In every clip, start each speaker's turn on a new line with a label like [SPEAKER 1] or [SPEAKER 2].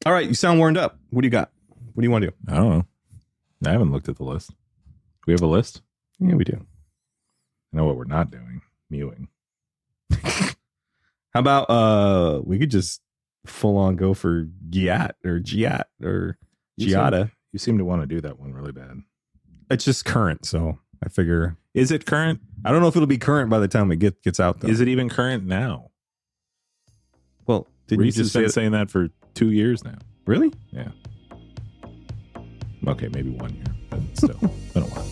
[SPEAKER 1] All right, you sound warmed up. What do you got? What do you want to do?
[SPEAKER 2] I don't know. I haven't looked at the list. Do we have a list?
[SPEAKER 1] Yeah, we do.
[SPEAKER 2] I know what we're not doing. Mewing.
[SPEAKER 1] How about we could just full on go for Gyatt or Gyatta.
[SPEAKER 2] You seem to want to do that one really bad.
[SPEAKER 1] It's just current, so I figure.
[SPEAKER 2] Is it current?
[SPEAKER 1] I don't know if it'll be current by the time it gets out, though.
[SPEAKER 2] Is it even current now?
[SPEAKER 1] Well,
[SPEAKER 2] Reese has been saying that for 2 years now.
[SPEAKER 1] Really?
[SPEAKER 2] Yeah. Okay, maybe 1 year, but still, been a while.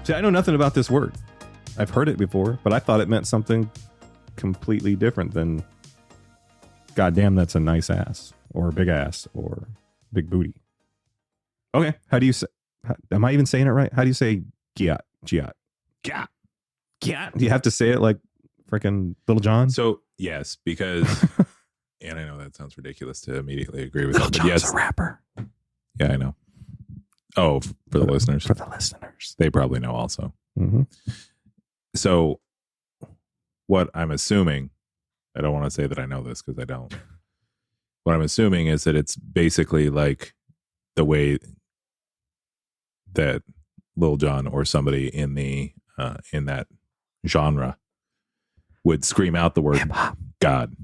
[SPEAKER 1] See, I know nothing about this word. I've heard it before, but I thought it meant something completely different than goddamn, that's a nice ass or big ass or big booty. Okay. How do you say, am I even saying it right? How do you say Gyatt? Gyatt.
[SPEAKER 2] Gyatt.
[SPEAKER 1] Gyatt. Do you have to say it like freaking Little John?
[SPEAKER 2] So, yes, because, and I know that sounds ridiculous to immediately agree with
[SPEAKER 1] Little
[SPEAKER 2] that, but
[SPEAKER 1] John's
[SPEAKER 2] yes.
[SPEAKER 1] a rapper.
[SPEAKER 2] Yeah, I know. Oh, for the listeners.
[SPEAKER 1] For the listeners.
[SPEAKER 2] They probably know also.
[SPEAKER 1] Mm-hmm.
[SPEAKER 2] So, what I'm assuming, I don't want to say that I know this because I don't. What I'm assuming is that it's basically like the way that Lil Jon or somebody in the in that genre would scream out the word
[SPEAKER 1] Hip-hop.
[SPEAKER 2] God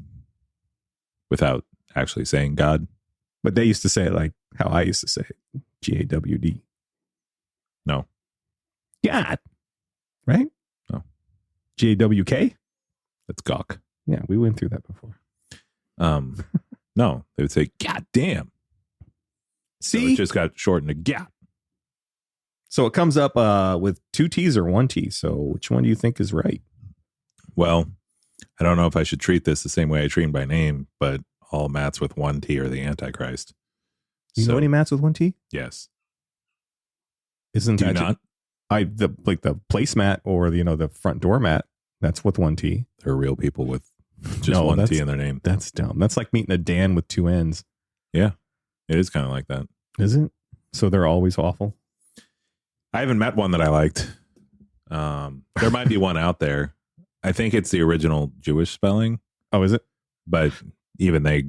[SPEAKER 2] without actually saying God.
[SPEAKER 1] But they used to say it like how I used to say it. Gawd.
[SPEAKER 2] No.
[SPEAKER 1] God. Right?
[SPEAKER 2] No.
[SPEAKER 1] Gwk?
[SPEAKER 2] That's gawk.
[SPEAKER 1] Yeah, we went through that before.
[SPEAKER 2] No, they would say, God damn.
[SPEAKER 1] See?
[SPEAKER 2] So it just got shortened to Gyatt.
[SPEAKER 1] So it comes up with 2 T's or 1 T. So which one do you think is right?
[SPEAKER 2] Well, I don't know if I should treat this the same way I treat him by name, but all Matts with 1 T are the Antichrist.
[SPEAKER 1] You know any Matts with 1 T?
[SPEAKER 2] Yes.
[SPEAKER 1] Isn't
[SPEAKER 2] Do you
[SPEAKER 1] that
[SPEAKER 2] not?
[SPEAKER 1] the placemat or the front door mat? That's with 1 T.
[SPEAKER 2] There are real people with just 1 T in their name.
[SPEAKER 1] That's dumb. That's like meeting a Dan with 2 N's.
[SPEAKER 2] Yeah, it is kind of like that.
[SPEAKER 1] Is it? So they're always awful.
[SPEAKER 2] I haven't met one that I liked. There might be one out there. I think it's the original Jewish spelling.
[SPEAKER 1] Oh, is it?
[SPEAKER 2] But even they,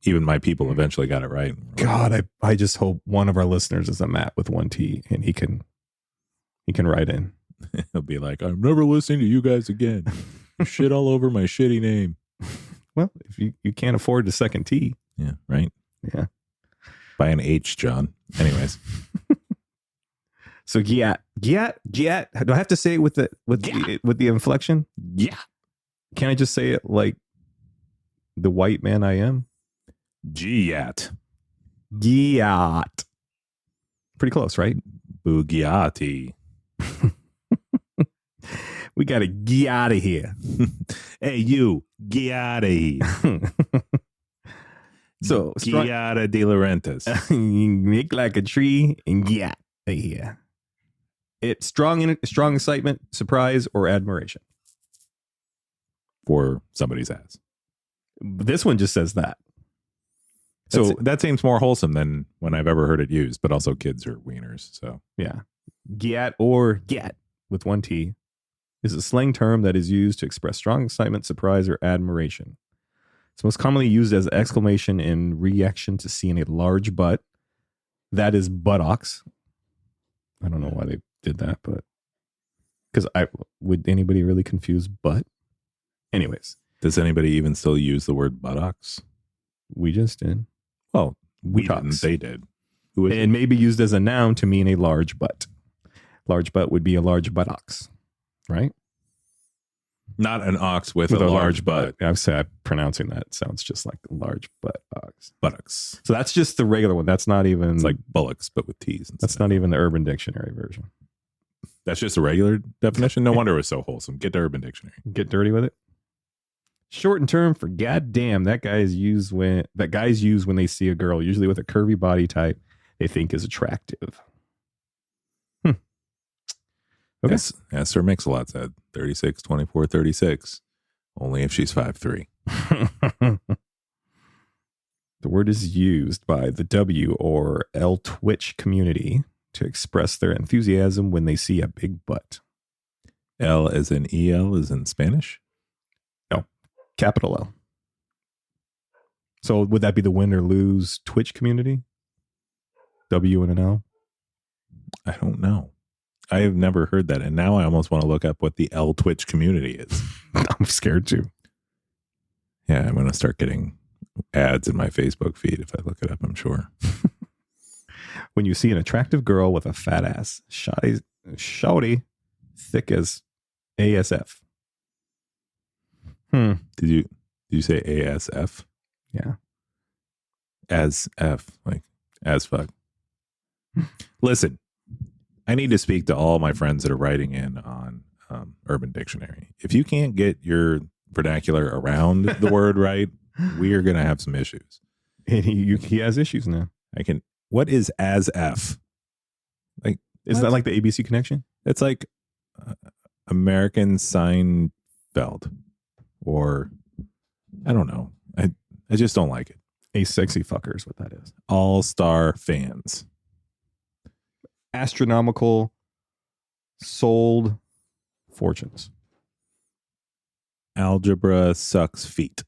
[SPEAKER 2] even my people eventually got it right.
[SPEAKER 1] God, I just hope one of our listeners is a Matt with 1 T and he can write in.
[SPEAKER 2] He'll be like, I'm never listening to you guys again. You shit all over my shitty name.
[SPEAKER 1] Well, if you can't afford the second T.
[SPEAKER 2] Yeah, right?
[SPEAKER 1] Yeah.
[SPEAKER 2] By an H, John. Anyways.
[SPEAKER 1] So Gyatt. Do I have to say it with the inflection?
[SPEAKER 2] Yeah.
[SPEAKER 1] Can't I just say it like the white man I am?
[SPEAKER 2] Gyatt.
[SPEAKER 1] Gyatt. Pretty close, right?
[SPEAKER 2] Bugatti.
[SPEAKER 1] We got to get out of here.
[SPEAKER 2] Hey, you. Get out of here.
[SPEAKER 1] So,
[SPEAKER 2] Gyatta de Laurentiis.
[SPEAKER 1] make like a tree and get out of here. It's strong excitement, surprise, or admiration.
[SPEAKER 2] For somebody's ass.
[SPEAKER 1] This one just says that.
[SPEAKER 2] So that seems more wholesome than when I've ever heard it used, but also kids are wieners. So
[SPEAKER 1] yeah. Gyatt or get with 1 T is a slang term that is used to express strong excitement, surprise, or admiration. It's most commonly used as an exclamation in reaction to seeing a large butt. That is buttocks. I don't know why they did that, but because would anybody really confuse butt? Anyways.
[SPEAKER 2] Does anybody even still use the word buttocks?
[SPEAKER 1] We just did.
[SPEAKER 2] Well, we didn't. They did.
[SPEAKER 1] It may be used as a noun to mean a large butt. Large butt would be a large buttocks, right?
[SPEAKER 2] Not an ox with a large butt.
[SPEAKER 1] I've said pronouncing that sounds just like large buttocks.
[SPEAKER 2] Buttocks.
[SPEAKER 1] So that's just the regular one. That's not even.
[SPEAKER 2] It's like bullocks, but with T's.
[SPEAKER 1] That's not even the Urban Dictionary version.
[SPEAKER 2] That's just a regular definition. No wonder it was so wholesome. Get the Urban Dictionary.
[SPEAKER 1] Get dirty with it. Shortened term for goddamn that guys use when they see a girl, usually with a curvy body type they think is attractive. Okay.
[SPEAKER 2] Yes, Sir Mix-a-Lot said 36, 24, 36. Only if she's 5'3".
[SPEAKER 1] The word is used by the W or L Twitch community to express their enthusiasm when they see a big butt.
[SPEAKER 2] L as in EL is in Spanish?
[SPEAKER 1] No, capital L. So would that be the win or lose Twitch community? W and an L?
[SPEAKER 2] I don't know. I have never heard that. And now I almost want to look up what the L Twitch community is.
[SPEAKER 1] I'm scared too.
[SPEAKER 2] Yeah, I'm going to start getting ads in my Facebook feed if I look it up, I'm sure.
[SPEAKER 1] When you see an attractive girl with a fat ass, shawty, thick as ASF.
[SPEAKER 2] Did you say ASF?
[SPEAKER 1] Yeah.
[SPEAKER 2] As F, like as fuck. Listen, I need to speak to all my friends that are writing in on Urban Dictionary. If you can't get your vernacular around the word right, we are going to have some issues.
[SPEAKER 1] And he has issues now.
[SPEAKER 2] What is as F? Like,
[SPEAKER 1] Is that like the ABC connection?
[SPEAKER 2] It's like American Seinfeld, or I don't know. I just don't like it.
[SPEAKER 1] A sexy fucker is what that is.
[SPEAKER 2] All-star fans.
[SPEAKER 1] Astronomical sold fortunes.
[SPEAKER 2] Algebra sucks feet.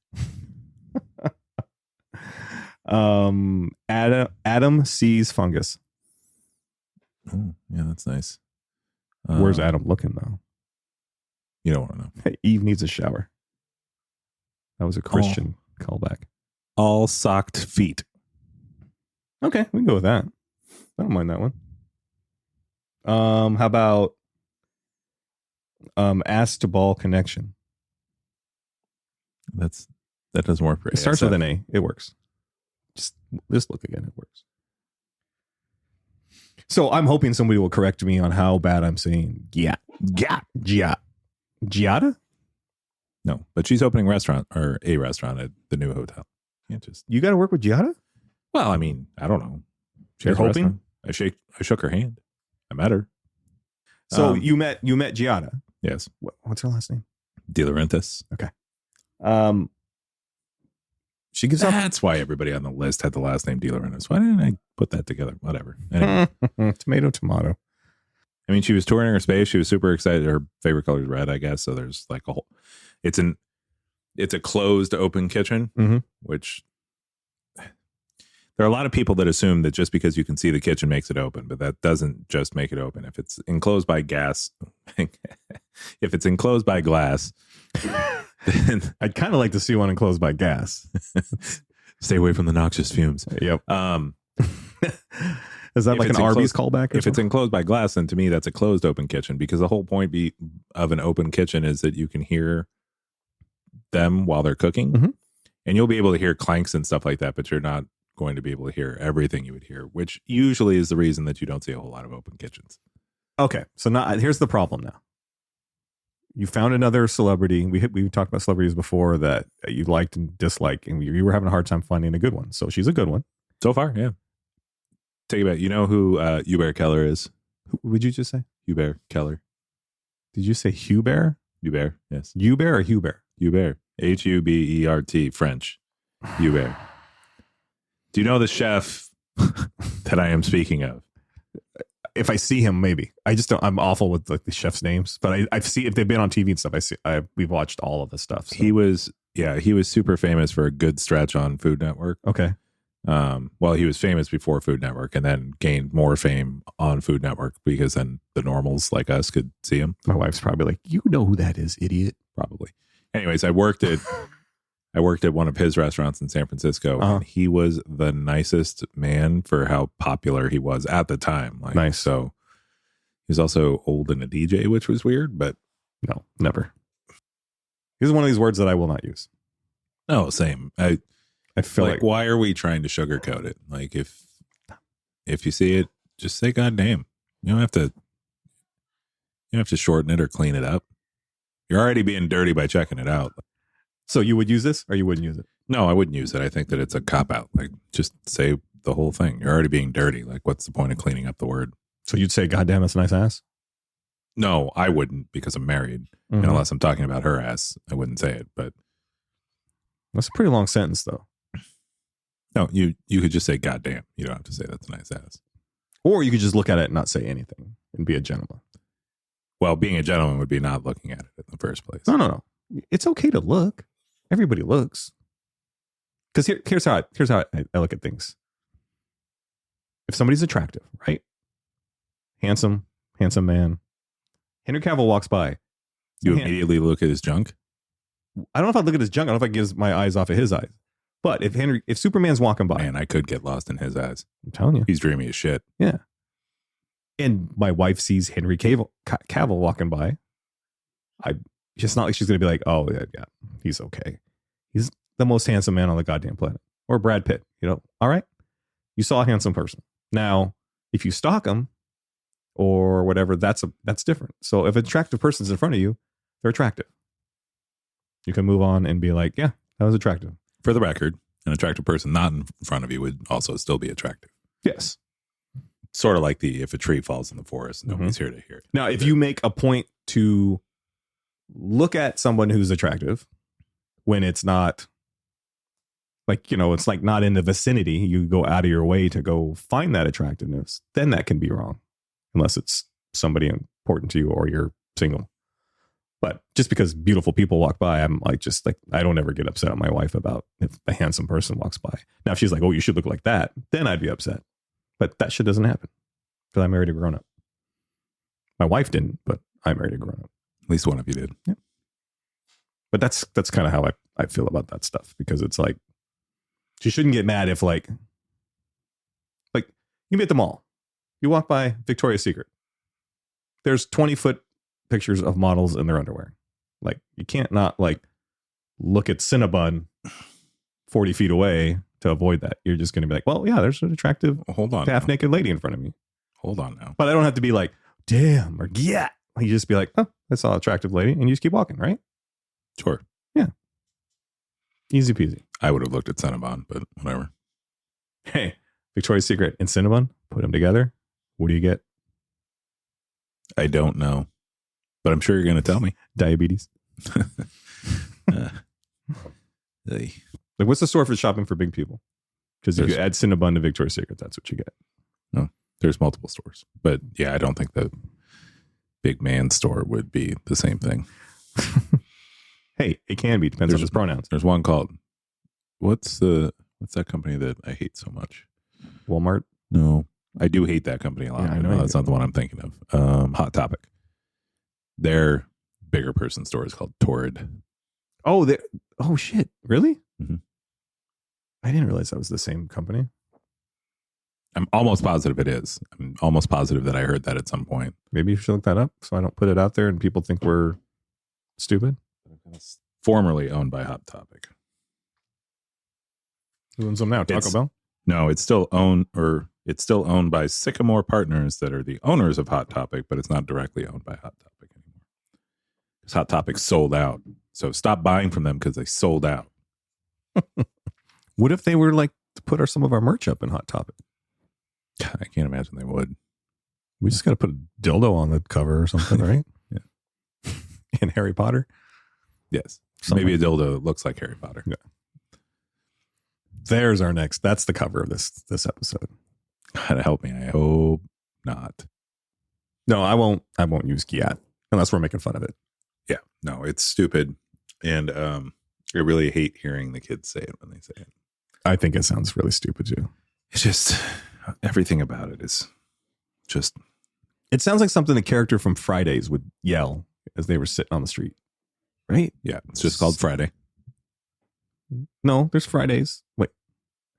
[SPEAKER 1] Adam sees fungus.
[SPEAKER 2] Oh, yeah, that's nice.
[SPEAKER 1] Where's Adam looking though?
[SPEAKER 2] You don't want to know.
[SPEAKER 1] Eve needs a shower. That was a Christian callback.
[SPEAKER 2] All socked feet.
[SPEAKER 1] Okay, we can go with that. I don't mind that one. How about ass to ball connection?
[SPEAKER 2] That doesn't work for
[SPEAKER 1] It starts with an A. It works. Just look again. It works. So I'm hoping somebody will correct me on how bad I'm saying Gyatt. Gyatt?
[SPEAKER 2] No, but she's opening a restaurant at the new hotel.
[SPEAKER 1] You got to work with Gyatt?
[SPEAKER 2] Well, I mean, I don't know.
[SPEAKER 1] You're hoping?
[SPEAKER 2] I shook her hand. I met her.
[SPEAKER 1] So you met Gyatt?
[SPEAKER 2] Yes.
[SPEAKER 1] What's her last name?
[SPEAKER 2] De Laurentiis.
[SPEAKER 1] Okay. She gives up.
[SPEAKER 2] That's why everybody on the list had the last name De Laurentiis. Why didn't I put that together? Whatever. Anyway.
[SPEAKER 1] Tomato.
[SPEAKER 2] I mean, she was touring her space. She was super excited. Her favorite color is red, I guess. So there's like a whole. It's a closed open kitchen, which there are a lot of people that assume that just because you can see the kitchen makes it open, but that doesn't just make it open. If it's enclosed by glass, then
[SPEAKER 1] I'd kind of like to see one enclosed by gas.
[SPEAKER 2] Stay away from the noxious fumes.
[SPEAKER 1] Yep. Is that like an Arby's callback?
[SPEAKER 2] If it's enclosed by glass, then to me that's a closed open kitchen, because the whole point of an open kitchen is that you can hear them while they're cooking, and you'll be able to hear clanks and stuff like that, but you're not going to be able to hear everything you would hear, which usually is the reason that you don't see a whole lot of open kitchens.
[SPEAKER 1] Okay, so now here's the problem. Now you found another celebrity. We talked about celebrities before that you liked and disliked, and you were having a hard time finding a good one. So she's a good one
[SPEAKER 2] so far. Yeah. Take it back. You know who Hubert Keller is?
[SPEAKER 1] Who would you just say?
[SPEAKER 2] Hubert Keller.
[SPEAKER 1] Did you say Hubert?
[SPEAKER 2] Hubert. Yes.
[SPEAKER 1] Hubert or Hubert?
[SPEAKER 2] Hubert. Hubert. French. Hubert. Do you know the chef that I am speaking of?
[SPEAKER 1] If I see him, maybe. I just don't. I'm awful with like the chef's names, but I see if they've been on TV and stuff. We've watched all of the stuff. So.
[SPEAKER 2] He was super famous for a good stretch on Food Network.
[SPEAKER 1] Okay.
[SPEAKER 2] Well, he was famous before Food Network, and then gained more fame on Food Network because then the normals like us could see him.
[SPEAKER 1] My wife's probably like, "You know who that is, idiot."
[SPEAKER 2] Probably. Anyways, I worked at one of his restaurants in San Francisco, and he was the nicest man for how popular he was at the time. Like,
[SPEAKER 1] nice.
[SPEAKER 2] So he was also old and a DJ, which was weird, but
[SPEAKER 1] no, never. He's one of these words that I will not use.
[SPEAKER 2] No, same.
[SPEAKER 1] I feel like
[SPEAKER 2] why are we trying to sugarcoat it? Like if you see it, just say goddamn. You don't have to shorten it or clean it up. You're already being dirty by checking it out.
[SPEAKER 1] So you would use this or you wouldn't use it?
[SPEAKER 2] No, I wouldn't use it. I think that it's a cop out. Like just say the whole thing. You're already being dirty. Like what's the point of cleaning up the word?
[SPEAKER 1] So you'd say goddamn, that's a nice ass?
[SPEAKER 2] No, I wouldn't, because I'm married. And unless I'm talking about her ass, I wouldn't say it. But
[SPEAKER 1] That's a pretty long sentence, though.
[SPEAKER 2] No, you could just say goddamn. You don't have to say that's a nice ass.
[SPEAKER 1] Or you could just look at it and not say anything and be a gentleman.
[SPEAKER 2] Well, being a gentleman would be not looking at it in the first place.
[SPEAKER 1] No. It's okay to look. Everybody looks. Because here's how I look at things. If somebody's attractive, right? Handsome man. Henry Cavill walks by.
[SPEAKER 2] You immediately look at his junk?
[SPEAKER 1] I don't know if I'd look at his junk. I don't know if I get my eyes off of his eyes. But if Superman's walking by.
[SPEAKER 2] Man, I could get lost in his eyes.
[SPEAKER 1] I'm telling you.
[SPEAKER 2] He's dreamy as shit.
[SPEAKER 1] Yeah. And my wife sees Henry Cavill walking by. It's not like she's going to be like, oh, yeah, he's okay. He's the most handsome man on the goddamn planet. Or Brad Pitt, all right? You saw a handsome person. Now, if you stalk him or whatever, that's different. So if an attractive person's in front of you, they're attractive. You can move on and be like, yeah, that was attractive.
[SPEAKER 2] For the record, an attractive person not in front of you would also still be attractive.
[SPEAKER 1] Yes.
[SPEAKER 2] Sort of like if a tree falls in the forest, nobody's here to hear it.
[SPEAKER 1] Now, if you make a point to look at someone who's attractive when it's not like, it's like not in the vicinity, you go out of your way to go find that attractiveness, then that can be wrong. Unless it's somebody important to you or you're single. But just because beautiful people walk by, I'm like, I don't ever get upset at my wife about if a handsome person walks by. Now, if she's like, oh, you should look like that, then I'd be upset. But that shit doesn't happen because I married a grown up. My wife didn't, but I married a grown up.
[SPEAKER 2] At least one of you did.
[SPEAKER 1] Yeah. But that's kind of how I feel about that stuff, because it's like, she shouldn't get mad if like you can be at the mall. You walk by Victoria's Secret. There's 20-foot pictures of models in their underwear. Like, you can't not like look at Cinnabon 40 feet away to avoid that. You're just going to be like, well, yeah, there's an attractive half naked lady in front of me.
[SPEAKER 2] Hold on now.
[SPEAKER 1] But I don't have to be like, damn, or yeah. You just be like, oh, I saw an attractive lady, and you just keep walking, right?
[SPEAKER 2] Sure.
[SPEAKER 1] Yeah. Easy peasy.
[SPEAKER 2] I would have looked at Cinnabon, but whatever.
[SPEAKER 1] Hey, Victoria's Secret and Cinnabon, put them together. What do you get?
[SPEAKER 2] I don't know, but I'm sure you're going to tell me.
[SPEAKER 1] Diabetes.
[SPEAKER 2] Hey.
[SPEAKER 1] Like, what's the store for shopping for big people? Because if you add Cinnabon to Victoria's Secret, that's what you get.
[SPEAKER 2] No, there's multiple stores. But yeah, I don't think the big man store would be the same thing.
[SPEAKER 1] Hey, it can be. Depends on his pronouns.
[SPEAKER 2] There's one called, what's that company that I hate so much?
[SPEAKER 1] Walmart?
[SPEAKER 2] No, I do hate that company a lot.
[SPEAKER 1] Yeah,
[SPEAKER 2] I know that's not the one I'm thinking of. Hot Topic. Their bigger person store is called Torrid.
[SPEAKER 1] Oh, shit. Really?
[SPEAKER 2] Mm-hmm.
[SPEAKER 1] I didn't realize that was the same company.
[SPEAKER 2] I'm almost positive it is. I'm almost positive that I heard that at some point.
[SPEAKER 1] Maybe you should look that up so I don't put it out there and people think we're stupid.
[SPEAKER 2] Formerly owned by Hot Topic.
[SPEAKER 1] Who owns them now? Taco Bell?
[SPEAKER 2] No, it's still owned by Sycamore Partners that are the owners of Hot Topic, but it's not directly owned by Hot Topic anymore. Because Hot Topic sold out. So stop buying from them because they sold out.
[SPEAKER 1] What if they were like to put some of our merch up in Hot Topic?
[SPEAKER 2] I can't imagine they would.
[SPEAKER 1] We just got to put a dildo on the cover or something, right?
[SPEAKER 2] Yeah.
[SPEAKER 1] In Harry Potter?
[SPEAKER 2] Yes. Maybe a dildo that looks like Harry Potter.
[SPEAKER 1] Yeah. There's our next. That's the cover of this episode.
[SPEAKER 2] God help me. I hope not.
[SPEAKER 1] No, I won't use Gyatt unless we're making fun of it.
[SPEAKER 2] Yeah. No, it's stupid. And I really hate hearing the kids say it when they say it.
[SPEAKER 1] I think it sounds really stupid too.
[SPEAKER 2] It's just everything about it is just.
[SPEAKER 1] It sounds like something the character from Fridays would yell as they were sitting on the street. Right?
[SPEAKER 2] Yeah. It's just called Friday.
[SPEAKER 1] No, there's Fridays. Wait,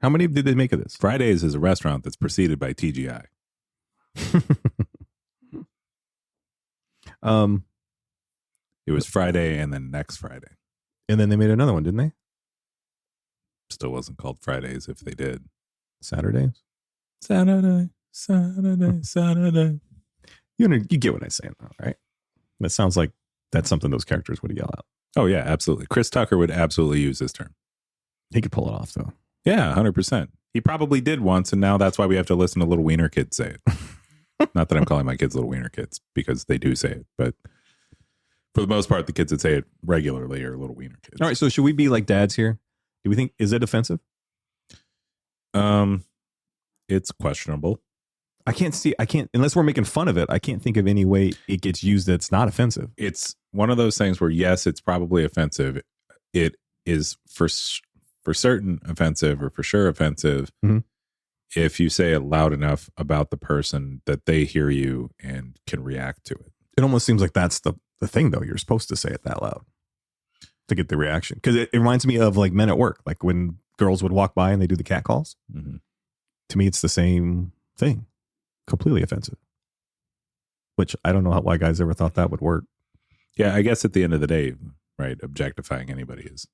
[SPEAKER 1] how many did they make of this?
[SPEAKER 2] Fridays is a restaurant that's preceded by TGI. It was Friday and then next Friday.
[SPEAKER 1] And then they made another one, didn't they?
[SPEAKER 2] Still wasn't called Fridays if they did.
[SPEAKER 1] Saturdays?
[SPEAKER 2] Saturday.
[SPEAKER 1] You get what I'm saying, though, right? That sounds like that's something those characters would yell out.
[SPEAKER 2] Oh, yeah, absolutely. Chris Tucker would absolutely use this term.
[SPEAKER 1] He could pull it off, though.
[SPEAKER 2] Yeah, 100%. He probably did once, and now that's why we have to listen to little wiener kids say it. Not that I'm calling my kids little wiener kids, because they do say it, but for the most part, the kids that say it regularly are little wiener kids.
[SPEAKER 1] All right, so should we be like dads here? Do we think, is it offensive?
[SPEAKER 2] It's questionable.
[SPEAKER 1] I can't, unless we're making fun of it, I can't think of any way it gets used that's not offensive.
[SPEAKER 2] It's one of those things where, yes, it's probably offensive. It is for certain offensive, or for sure offensive, if you say it loud enough about the person that they hear you and can react to it.
[SPEAKER 1] It almost seems like that's the thing, though. You're supposed to say it that loud to get the reaction. Because it reminds me of like men at work, like when girls would walk by and they do the cat calls. Mm-hmm. To me, it's the same thing. Completely offensive. Which I don't know why guys ever thought that would work.
[SPEAKER 2] Yeah, I guess at the end of the day, right, objectifying anybody is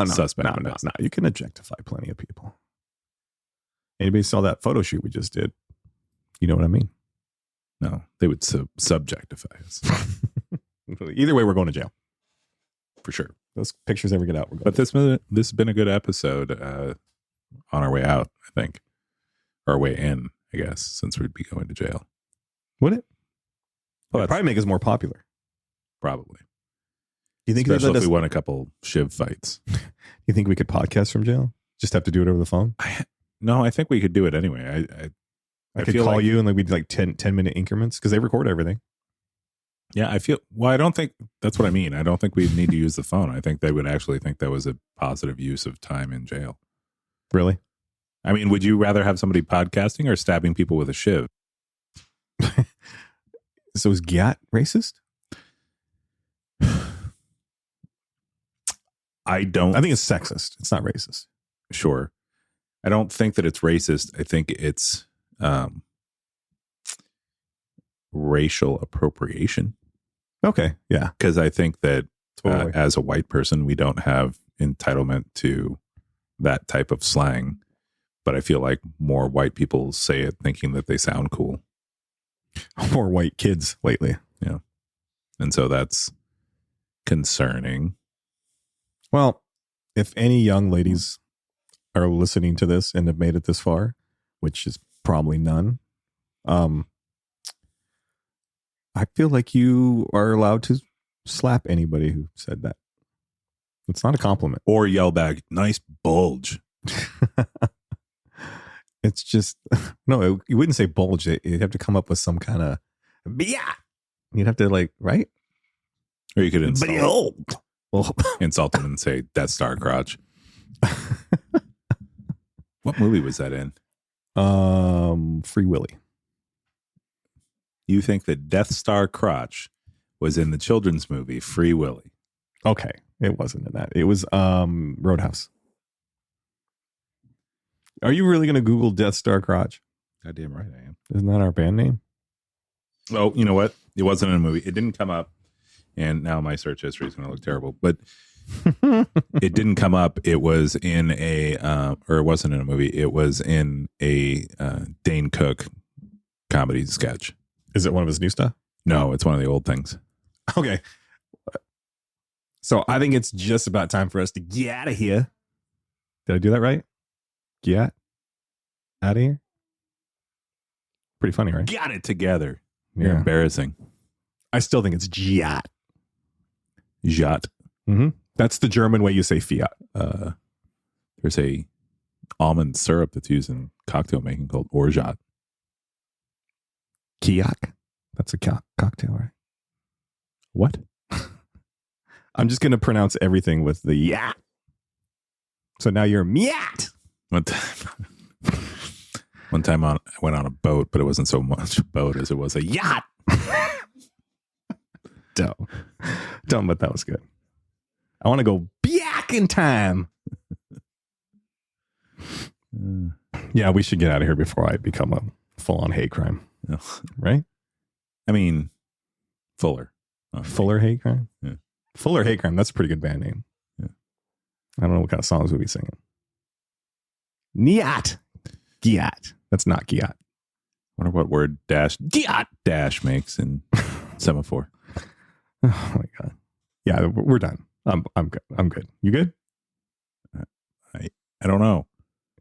[SPEAKER 2] suspect.
[SPEAKER 1] No. You can objectify plenty of people. Anybody saw that photo shoot we just did? You know what I mean?
[SPEAKER 2] No, they would subjectify us.
[SPEAKER 1] Either way, we're going to jail.
[SPEAKER 2] For sure.
[SPEAKER 1] Those pictures ever get out.
[SPEAKER 2] But this has been a good episode on our way out, I think. Or our way in, I guess, since we'd be going to jail.
[SPEAKER 1] Would it?
[SPEAKER 2] Well,
[SPEAKER 1] it'd probably make us more popular.
[SPEAKER 2] Probably.
[SPEAKER 1] Do you think
[SPEAKER 2] especially if we won a couple shiv fights?
[SPEAKER 1] You think we could podcast from jail? Just have to do it over the phone?
[SPEAKER 2] No, I think we could do it anyway.
[SPEAKER 1] I could call you and we'd do like 10-minute increments because they record everything.
[SPEAKER 2] Yeah, I don't think that's what I mean. I don't think we need to use the phone. I think they would actually think that was a positive use of time in jail.
[SPEAKER 1] Really?
[SPEAKER 2] I mean, would you rather have somebody podcasting or stabbing people with a shiv?
[SPEAKER 1] So is Gyatt racist?
[SPEAKER 2] I
[SPEAKER 1] think it's sexist. It's not racist.
[SPEAKER 2] Sure. I don't think that it's racist. I think it's racial appropriation.
[SPEAKER 1] Okay. Yeah.
[SPEAKER 2] Because I think that as a white person, we don't have entitlement to that type of slang. But I feel like more white people say it thinking that they sound cool.
[SPEAKER 1] More white kids lately.
[SPEAKER 2] Yeah. And so that's concerning.
[SPEAKER 1] Well, if any young ladies are listening to this and have made it this far, which is probably none, I feel like you are allowed to slap anybody who said that. It's not a compliment.
[SPEAKER 2] Or yell back, nice bulge.
[SPEAKER 1] It's just, no, you wouldn't say bulge. You'd have to come up with some kind of, yeah. You'd have to like, right?
[SPEAKER 2] Or you could insult them and say, Death Star crotch. What movie was that in?
[SPEAKER 1] Free Willy.
[SPEAKER 2] You think that Death Star crotch was in the children's movie Free Willy?
[SPEAKER 1] Okay, it wasn't in that. It was Roadhouse. Are you really going to Google Death Star crotch?
[SPEAKER 2] Goddamn right I am.
[SPEAKER 1] Isn't that our band name?
[SPEAKER 2] Oh, you know what? It wasn't in a movie. It didn't come up. And now my search history is going to look terrible. But it didn't come up. It was in or it wasn't in a movie. It was in a Dane Cook comedy sketch.
[SPEAKER 1] Is it one of his new stuff?
[SPEAKER 2] No, it's one of the old things.
[SPEAKER 1] Okay. So I think it's just about time for us to get out of here. Did I do that right? Get out of here? Pretty funny, right?
[SPEAKER 2] Got it together. You're embarrassing.
[SPEAKER 1] I still think it's Gyatt.
[SPEAKER 2] Gyatt.
[SPEAKER 1] Mm-hmm. That's the German way you say fiat.
[SPEAKER 2] There's a almond syrup that's used in cocktail making called orgeat.
[SPEAKER 1] Kiak? That's a cocktail, right?
[SPEAKER 2] What?
[SPEAKER 1] I'm just going to pronounce everything with the yat. So now you're miat.
[SPEAKER 2] One time I went on a boat, but it wasn't so much a boat as it was a yacht.
[SPEAKER 1] Dumb, but that was good. I want to go back in time. Yeah, we should get out of here before I become a full-on hate crime. Right?
[SPEAKER 2] I mean, Fuller.
[SPEAKER 1] Fuller hate crime?
[SPEAKER 2] Yeah.
[SPEAKER 1] Fuller hate crime. That's a pretty good band name.
[SPEAKER 2] Yeah.
[SPEAKER 1] I don't know what kind of songs we'll be singing. Gyatt. Gyatt. That's not Gyatt.
[SPEAKER 2] Wonder what word Gyatt dash makes in semaphore.
[SPEAKER 1] Oh my God. Yeah, we're done. I'm good. I'm good. You good?
[SPEAKER 2] I don't know.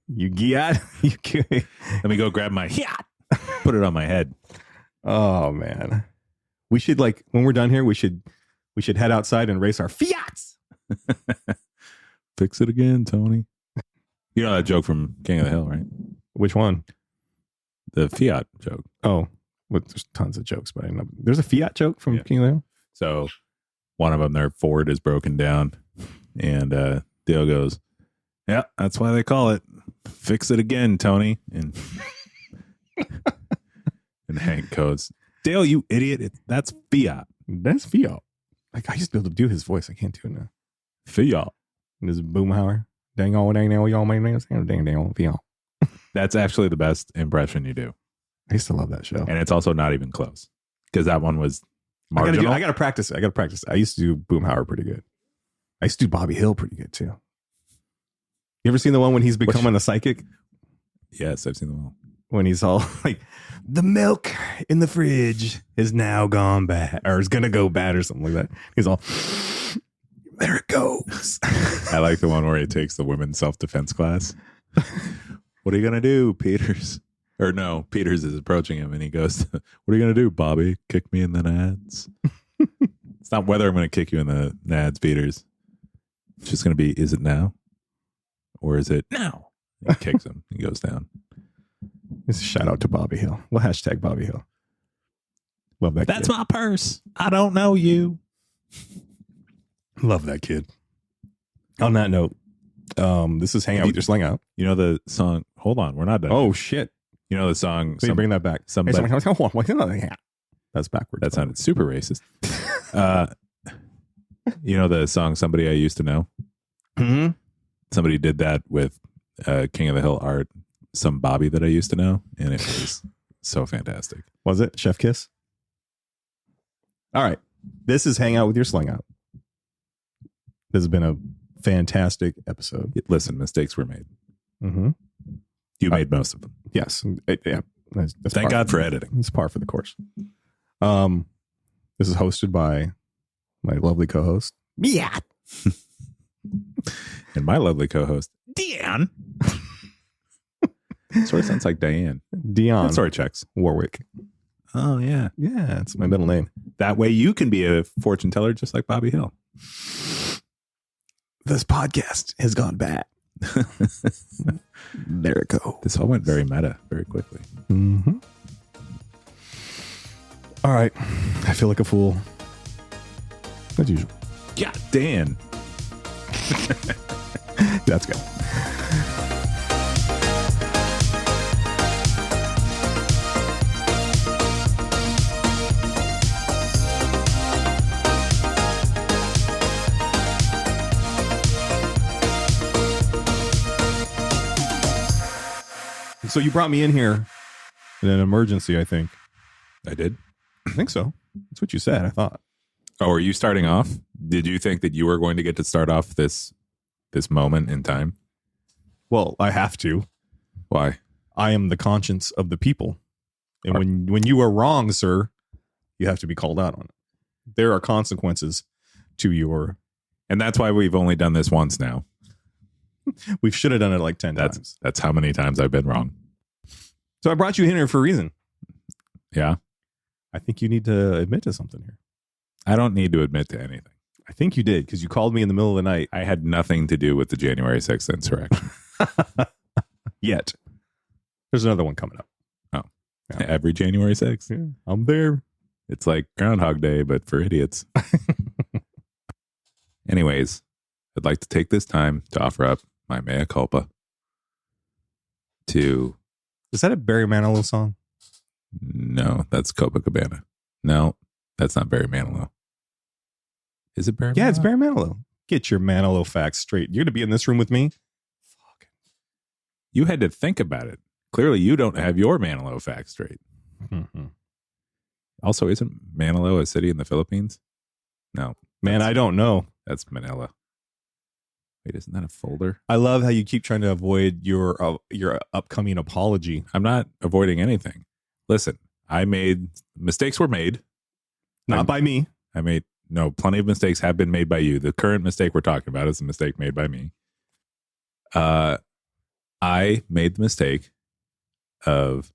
[SPEAKER 1] You Gyatt? You good?
[SPEAKER 2] Let me go grab my yacht. Put it on my head.
[SPEAKER 1] Oh man. We should when we're done here, we should head outside and race our Fiats.
[SPEAKER 2] Fix it again, Tony. You know that joke from King of the Hill, right?
[SPEAKER 1] Which one?
[SPEAKER 2] The Fiat joke.
[SPEAKER 1] Oh, well, there's tons of jokes, but I know there's a Fiat joke from King of the Hill.
[SPEAKER 2] So one of them, their Ford is broken down, and Dale goes, "Yeah, that's why they call it Fix It Again, Tony." And and Hank goes, "Dale, you idiot! That's Fiat.
[SPEAKER 1] That's Fiat." Like I used to be able to do his voice. I can't do it now.
[SPEAKER 2] Fiat.
[SPEAKER 1] And this Boomhauer. Dang all dang now y'all made dang Fiat.
[SPEAKER 2] That's actually the best impression you do.
[SPEAKER 1] I used to love that show.
[SPEAKER 2] And it's also not even close. Because that one was marginal.
[SPEAKER 1] I gotta practice it. I used to do Boomhauer pretty good. I used to do Bobby Hill pretty good too. You ever seen the one when he's becoming a psychic?
[SPEAKER 2] Yes, I've seen the one.
[SPEAKER 1] When he's all like, the milk in the fridge is now gone bad, or is gonna go bad, or something like that. He's all, there it goes.
[SPEAKER 2] I like the one where he takes the women's self-defense class. What are you gonna do, Peters? Or no, Peters is approaching him and he goes, "What are you gonna do, Bobby? Kick me in the nads?" It's not whether I'm gonna kick you in the nads, Peters. It's just gonna be, is it now? Or is it now? He kicks him. He goes down.
[SPEAKER 1] It's a shout out to Bobby Hill. We'll hashtag Bobby Hill. Love that
[SPEAKER 2] That's
[SPEAKER 1] kid.
[SPEAKER 2] my purse. I don't know you.
[SPEAKER 1] Love that kid. On that note, this is Hang Out with Your Slang Out.
[SPEAKER 2] You know the song, hold on, we're not done.
[SPEAKER 1] Oh, shit.
[SPEAKER 2] You know the song,
[SPEAKER 1] Please bring that back.
[SPEAKER 2] somebody,
[SPEAKER 1] That's backwards.
[SPEAKER 2] that sounded super racist. You know the song, Somebody I Used to Know?
[SPEAKER 1] Mm-hmm.
[SPEAKER 2] Somebody did that with King of the Hill art, some Bobby that I used to know, and it was so fantastic.
[SPEAKER 1] Was it Chef Kiss? All right. This is Hang Out with Your Slang Out. This has been a fantastic episode.
[SPEAKER 2] Listen, mistakes were made.
[SPEAKER 1] Mm-hmm.
[SPEAKER 2] You made most of them.
[SPEAKER 1] Yes. Yeah. That's
[SPEAKER 2] Thank God for editing.
[SPEAKER 1] It's par for the course. This is hosted by my lovely co-host, Gyatt.
[SPEAKER 2] And my lovely co-host, Dion. Sort of sounds like Diane.
[SPEAKER 1] Dion.
[SPEAKER 2] That sort of checks.
[SPEAKER 1] Warwick.
[SPEAKER 2] Oh, yeah.
[SPEAKER 1] Yeah, it's my middle name.
[SPEAKER 2] That way you can be a fortune teller just like Bobby Hill.
[SPEAKER 1] This podcast has gone bad. There it goes.
[SPEAKER 2] This all went very meta very quickly.
[SPEAKER 1] Mm-hmm. All right. I feel like a fool. As usual.
[SPEAKER 2] Yeah, Dan.
[SPEAKER 1] That's good. So you brought me in here in an emergency, I think.
[SPEAKER 2] I did.
[SPEAKER 1] I think so. That's what you said, I thought.
[SPEAKER 2] Oh, are you starting off? Did you think that you were going to get to start off this moment in time?
[SPEAKER 1] Well, I have to.
[SPEAKER 2] Why?
[SPEAKER 1] I am the conscience of the people. And when you are wrong, sir, you have to be called out on it. There are consequences to your...
[SPEAKER 2] And that's why we've only done this once now.
[SPEAKER 1] We should have done it like 10 times.
[SPEAKER 2] That's how many times I've been wrong.
[SPEAKER 1] So I brought you in here for a reason.
[SPEAKER 2] Yeah.
[SPEAKER 1] I think you need to admit to something here.
[SPEAKER 2] I don't need to admit to anything.
[SPEAKER 1] I think you did, because you called me in the middle of the night.
[SPEAKER 2] I had nothing to do with the January 6th insurrection.
[SPEAKER 1] Yet. There's another one coming up.
[SPEAKER 2] Oh.
[SPEAKER 1] Yeah.
[SPEAKER 2] Every January 6th.
[SPEAKER 1] Yeah, I'm there.
[SPEAKER 2] It's like Groundhog Day, but for idiots. Anyways, I'd like to take this time to offer up my mea culpa to...
[SPEAKER 1] Is that a Barry Manilow song?
[SPEAKER 2] No, that's Copacabana. No, that's not Barry Manilow. Is it Barry Manilow?
[SPEAKER 1] Yeah, it's Barry Manilow. Get your Manilow facts straight. You're going to be in this room with me? Fuck.
[SPEAKER 2] You had to think about it. Clearly, you don't have your Manilow facts straight.
[SPEAKER 1] Mm-hmm.
[SPEAKER 2] Also, isn't Manilo a city in the Philippines? No.
[SPEAKER 1] Man, I don't know.
[SPEAKER 2] That's Manila. Wait, isn't that a folder?
[SPEAKER 1] I love how you keep trying to avoid your upcoming apology.
[SPEAKER 2] I'm not avoiding anything. Listen, mistakes were made.
[SPEAKER 1] Not by me.
[SPEAKER 2] Plenty of mistakes have been made by you. The current mistake we're talking about is a mistake made by me. I made the mistake of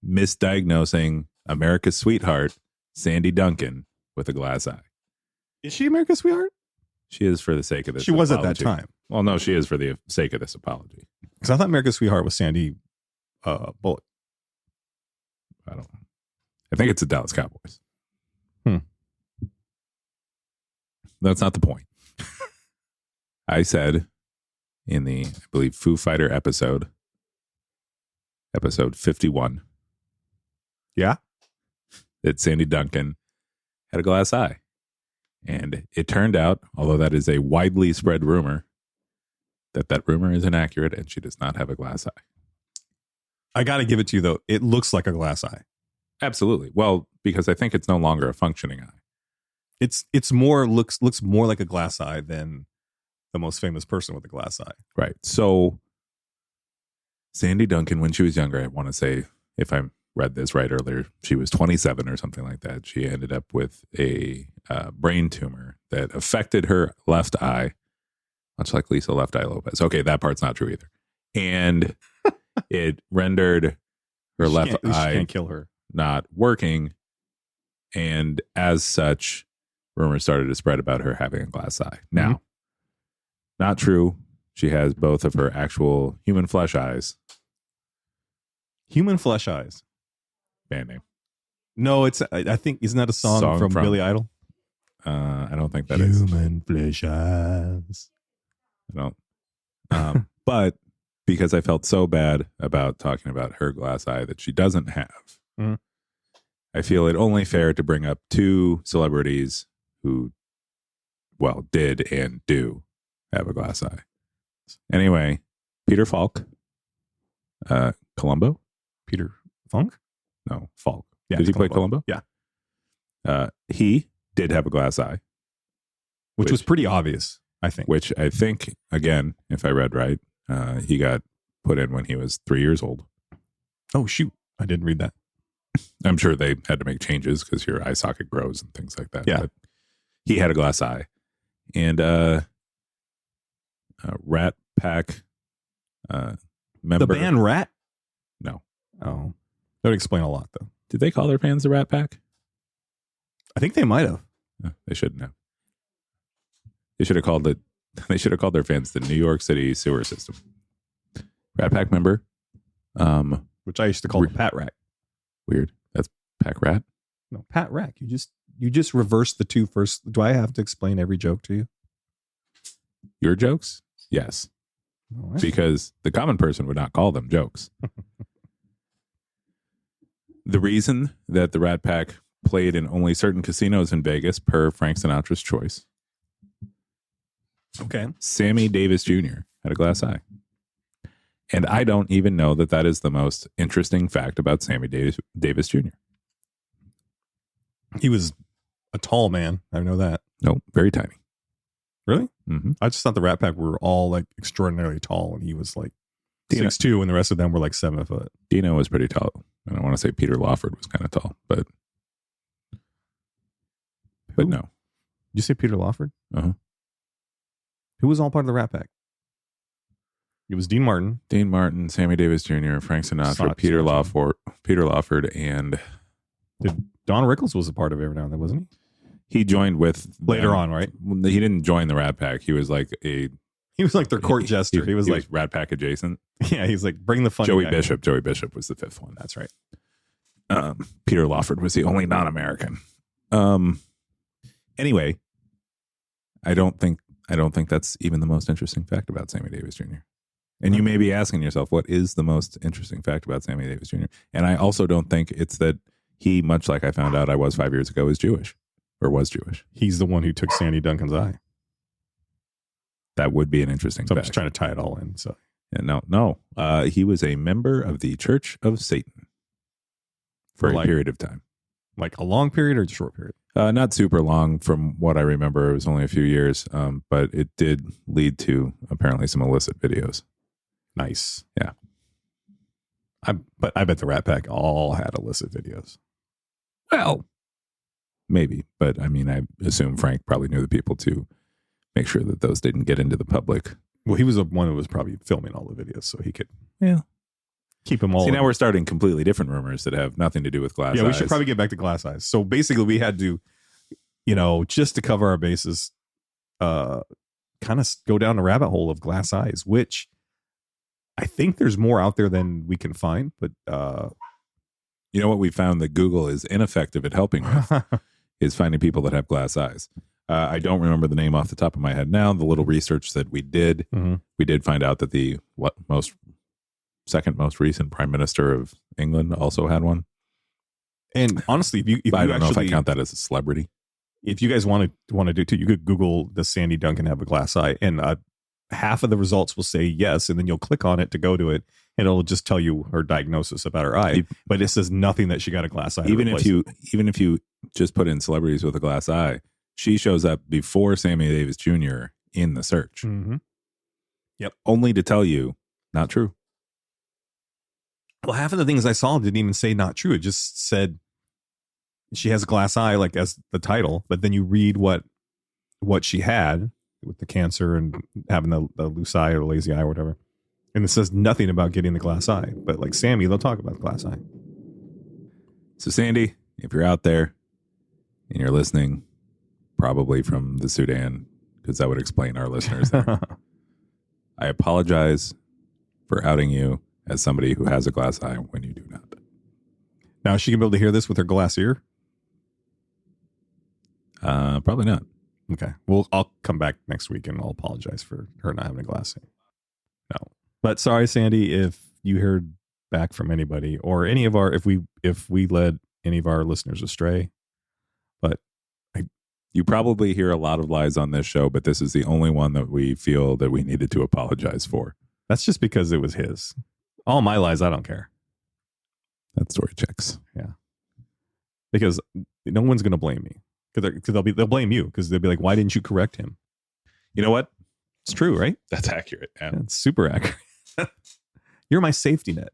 [SPEAKER 2] misdiagnosing America's sweetheart, Sandy Duncan, with a glass eye.
[SPEAKER 1] Is she America's sweetheart?
[SPEAKER 2] She is for the sake of this.
[SPEAKER 1] She was at
[SPEAKER 2] apology.
[SPEAKER 1] that time.
[SPEAKER 2] Well, no, she is for the sake of this apology.
[SPEAKER 1] Because I thought America's Sweetheart was Sandy Bullock.
[SPEAKER 2] I don't know. I think it's the Dallas Cowboys. That's not the point. I said in the, I believe, Foo Fighter episode 51.
[SPEAKER 1] Yeah.
[SPEAKER 2] That Sandy Duncan had a glass eye. And it turned out, although that is a widely spread rumor, that rumor is inaccurate and she does not have a glass eye.
[SPEAKER 1] I got to give it to you, though. It looks like a glass eye.
[SPEAKER 2] Absolutely. Well, because I think it's no longer a functioning eye.
[SPEAKER 1] It's more looks more like a glass eye than the most famous person with a glass eye.
[SPEAKER 2] Right. So Sandy Duncan, when she was younger, I want to say, if I read this right earlier, she was 27 or something like that. She ended up with a brain tumor that affected her left eye, much like Lisa Left Eye Lopez. Okay, that part's not true either. And it rendered her left eye
[SPEAKER 1] can't kill her.
[SPEAKER 2] Not working. And as such, rumors started to spread about her having a glass eye. Now, not true. She has both of her actual human flesh eyes.
[SPEAKER 1] Human flesh eyes.
[SPEAKER 2] Band name.
[SPEAKER 1] No, it's, I think, isn't that a song from Billy Idol?
[SPEAKER 2] I don't think that is.
[SPEAKER 1] Human flesh eyes.
[SPEAKER 2] I don't. But because I felt so bad about talking about her glass eye that she doesn't have, I feel it only fair to bring up two celebrities who, well, did and do have a glass eye. Anyway, Peter Falk, Columbo.
[SPEAKER 1] Peter Funk?
[SPEAKER 2] No, Falk.
[SPEAKER 1] Yeah,
[SPEAKER 2] did he play Columbo?
[SPEAKER 1] Yeah.
[SPEAKER 2] He did have a glass eye.
[SPEAKER 1] Which was pretty obvious, I think.
[SPEAKER 2] Which I think, again, if I read right, he got put in when he was 3 years old.
[SPEAKER 1] Oh, shoot. I didn't read that.
[SPEAKER 2] I'm sure they had to make changes because your eye socket grows and things like that.
[SPEAKER 1] Yeah.
[SPEAKER 2] But he had a glass eye. And Rat Pack member.
[SPEAKER 1] The band Rat?
[SPEAKER 2] No.
[SPEAKER 1] Oh. That would explain a lot, though.
[SPEAKER 2] Did they call their fans the Rat Pack?
[SPEAKER 1] I think they might have.
[SPEAKER 2] No, they shouldn't have. They should have called it. They should have called their fans the New York City sewer system. Rat Pack member.
[SPEAKER 1] Which I used to call the Pat Rack.
[SPEAKER 2] Weird. That's Pack Rat.
[SPEAKER 1] No, Pat Rack. You just reverse the two first. Do I have to explain every joke to you?
[SPEAKER 2] Your jokes? Yes.
[SPEAKER 1] Oh,
[SPEAKER 2] because the common person would not call them jokes. The reason that the Rat Pack played in only certain casinos in Vegas, per Frank Sinatra's choice.
[SPEAKER 1] Okay.
[SPEAKER 2] Sammy Davis Jr. had a glass eye. And I don't even know that that is the most interesting fact about Sammy Davis Jr.
[SPEAKER 1] He was a tall man. I know that.
[SPEAKER 2] No, very tiny.
[SPEAKER 1] Really?
[SPEAKER 2] Mm-hmm.
[SPEAKER 1] I just thought the Rat Pack were all like extraordinarily tall, and he was like
[SPEAKER 2] Dino.
[SPEAKER 1] 6'2", and the rest of them were like 7 foot.
[SPEAKER 2] Dino was pretty tall. And I want to say Peter Lawford was kind of tall, but no.
[SPEAKER 1] Did you say Peter Lawford?
[SPEAKER 2] Uh-huh.
[SPEAKER 1] Who was all part of the Rat Pack? It was Dean Martin,
[SPEAKER 2] Sammy Davis Jr., Frank Sinatra, Peter Lawford, and
[SPEAKER 1] Don Rickles was a part of it every now and then, wasn't he?
[SPEAKER 2] He joined with
[SPEAKER 1] later on, right?
[SPEAKER 2] He didn't join the Rat Pack. He was like their
[SPEAKER 1] court jester. He was like
[SPEAKER 2] Rat Pack adjacent.
[SPEAKER 1] Yeah, he's like, bring the fun.
[SPEAKER 2] Joey Bishop was the fifth one.
[SPEAKER 1] That's right.
[SPEAKER 2] Peter Lawford was the only non-American. Anyway, I don't think that's even the most interesting fact about Sammy Davis Jr. And you may be asking yourself, what is the most interesting fact about Sammy Davis Jr.? And I also don't think it's that he, much like I found out I was 5 years ago, is Jewish or was Jewish.
[SPEAKER 1] He's the one who took Sandy Duncan's eye.
[SPEAKER 2] That would be an interesting fact.
[SPEAKER 1] I'm just trying to tie it all in. So
[SPEAKER 2] no. He was a member of the Church of Satan for a period of time.
[SPEAKER 1] Like a long period or a short period?
[SPEAKER 2] Not super long. From what I remember, it was only a few years, but it did lead to apparently some illicit videos.
[SPEAKER 1] Nice.
[SPEAKER 2] Yeah.
[SPEAKER 1] But I bet the Rat Pack all had illicit videos.
[SPEAKER 2] Well, maybe. But I mean, I assume Frank probably knew the people to make sure that those didn't get into the public.
[SPEAKER 1] Well, he was the one who was probably filming all the videos, so he could keep them all.
[SPEAKER 2] See, now we're starting completely different rumors that have nothing to do with glass eyes.
[SPEAKER 1] Yeah, we should probably get back to glass eyes. So basically we had to, just to cover our bases, kind of go down a rabbit hole of glass eyes, which I think there's more out there than we can find. But
[SPEAKER 2] you know what we found that Google is ineffective at helping with is finding people that have glass eyes. I don't remember the name off the top of my head now. The little research that we did, we did find out that the second most recent Prime Minister of England also had one.
[SPEAKER 1] And honestly, if
[SPEAKER 2] I
[SPEAKER 1] you
[SPEAKER 2] don't know if I
[SPEAKER 1] actually
[SPEAKER 2] count that as a celebrity.
[SPEAKER 1] If you guys want to do too, you could Google does Sandy Duncan have a glass eye, and half of the results will say yes, and then you'll click on it to go to it, and it'll just tell you her diagnosis about her eye. But it says nothing that she got a glass eye.
[SPEAKER 2] Even if you just put in celebrities with a glass eye, she shows up before Sammy Davis Jr. in the search.
[SPEAKER 1] Yep.
[SPEAKER 2] Only to tell you not true.
[SPEAKER 1] Well, half of the things I saw didn't even say not true. It just said she has a glass eye, like as the title, but then you read what she had with the cancer and having the loose eye or lazy eye or whatever. And it says nothing about getting the glass eye. But like Sammy, they'll talk about the glass eye.
[SPEAKER 2] So Sandy, if you're out there and you're listening, probably from the Sudan, because that would explain our listeners there. I apologize for outing you as somebody who has a glass eye when you do not.
[SPEAKER 1] Now, is she going to be able to hear this with her glass ear?
[SPEAKER 2] Probably not.
[SPEAKER 1] Okay. Well, I'll come back next week and I'll apologize for her not having a glass eye. No. But sorry, Sandy, if you heard back from anybody or any of our, if we led any of our listeners astray. But
[SPEAKER 2] you probably hear a lot of lies on this show, but this is the only one that we feel that we needed to apologize for.
[SPEAKER 1] That's just because it was his. All my lies, I don't care.
[SPEAKER 2] That story checks.
[SPEAKER 1] Yeah. Because no one's going to blame me. Because they'll blame you because they'll be like, why didn't you correct him?
[SPEAKER 2] You know what?
[SPEAKER 1] It's true, right?
[SPEAKER 2] That's accurate.
[SPEAKER 1] Yeah, it's super accurate. You're my safety net.